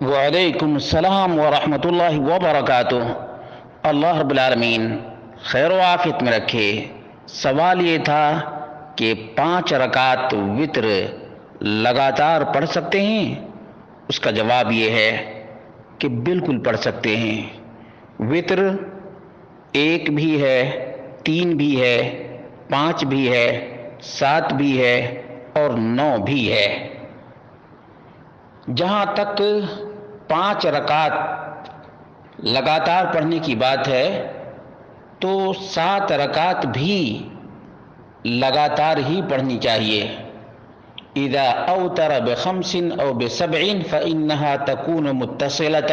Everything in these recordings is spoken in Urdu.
وعلیکم السلام ورحمۃ اللہ وبرکاتہ۔ اللہ رب العالمین خیر و عافیت میں رکھے۔ سوال یہ تھا کہ 5 رکعت وتر لگاتار پڑھ سکتے ہیں؟ اس کا جواب یہ ہے کہ بالکل پڑھ سکتے ہیں۔ وتر 1 بھی ہے، 3 بھی ہے، 5 بھی ہے، 7 بھی ہے اور 9 بھی ہے۔ جہاں تک 5 رکعت لگاتار پڑھنے کی بات ہے تو 7 رکعت بھی لگاتار ہی پڑھنی چاہیے۔ اذا اوتر ب5 او ب7 فانها تكون متصلة،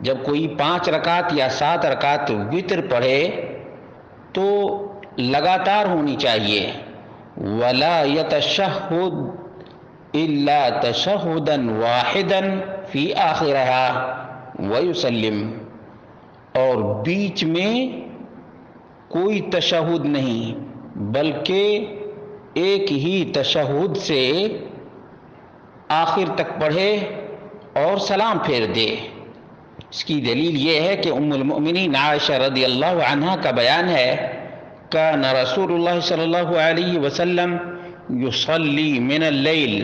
جب کوئی 5 رکعت یا 7 رکعت وتر پڑھے تو لگاتار ہونی چاہیے۔ ولا يتشهد الا تشهدا واحدا في آخرها ويسلم، اور بیچ میں کوئی تشہد نہیں بلکہ ایک ہی تشہد سے آخر تک پڑھے اور سلام پھیر دے۔ اس کی دلیل یہ ہے کہ ام المؤمنین عائشہ رضی اللہ عنہا کا بیان ہے، کان رسول اللہ صلی اللہ علیہ وسلم یصلی من اللیل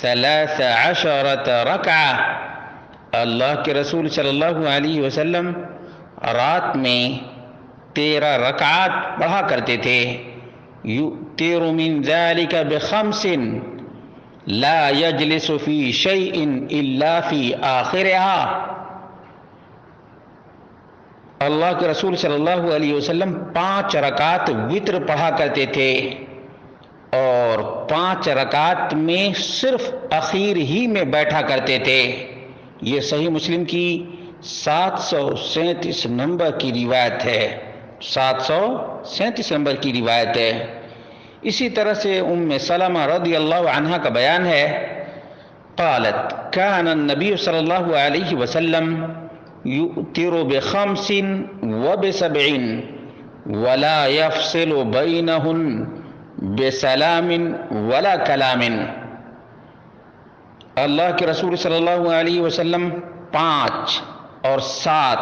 13 رکعہ، اللہ کے رسول صلی اللہ علیہ وسلم رات میں 13 رکعات پڑھا کرتے تھے۔ یؤتر من ذلك ب5 لا يجلس في شيء الا في آخرها، اللہ کے رسول صلی اللہ علیہ وسلم 5 رکعات وتر پڑھا کرتے تھے اور 5 رکعت میں صرف اخیر ہی میں بیٹھا کرتے تھے۔ یہ صحیح مسلم کی 737 نمبر کی روایت ہے، 737 نمبر کی روایت ہے۔ اسی طرح سے ام سلمہ رضی اللہ عنہا کا بیان ہے، قالت کان النبی صلی اللہ علیہ وسلم یؤتر ب5 وب7 ولا يفصل بینہن بسلام ولا کلام، اللہ کے رسول صلی اللہ علیہ وسلم 5 اور 7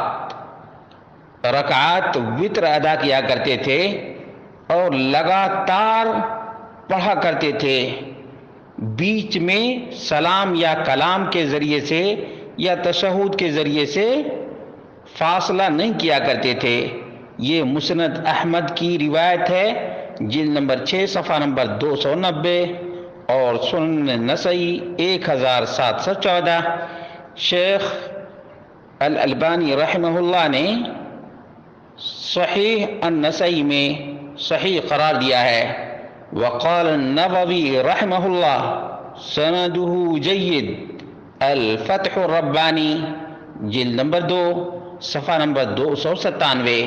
رکعات وتر ادا کیا کرتے تھے اور لگاتار پڑھا کرتے تھے، بیچ میں سلام یا کلام کے ذریعے سے یا تشہد کے ذریعے سے فاصلہ نہیں کیا کرتے تھے۔ یہ مسند احمد کی روایت ہے، جلد نمبر 6 صفحہ نمبر 290 اور سنن نسائی 1714۔ شیخ الالبانی رحمہ اللہ نے صحیح النسائی میں صحیح قرار دیا ہے۔ وقال النووی رحمہ اللہ سندہ جید، الفتح الربانی جلد نمبر 2 صفحہ نمبر 297۔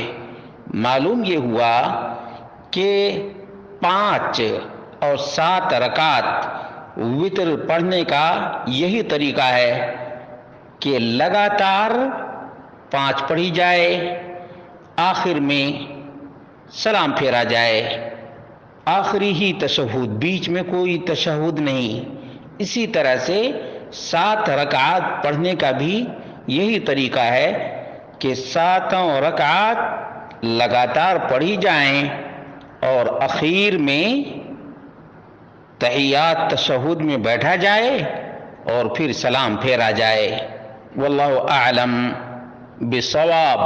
معلوم یہ ہوا کہ 5 اور 7 رکعت وتر پڑھنے کا یہی طریقہ ہے کہ لگاتار 5 پڑھی جائے، آخر میں سلام پھیرا جائے، آخری ہی تشہد، بیچ میں کوئی تشہد نہیں۔ اسی طرح سے 7 رکعات پڑھنے کا بھی یہی طریقہ ہے کہ 7 رکعات لگاتار پڑھی جائیں اور اخیر میں تحیات تشہد میں بیٹھا جائے اور پھر سلام پھیرا جائے۔ واللہ اعلم بالصواب۔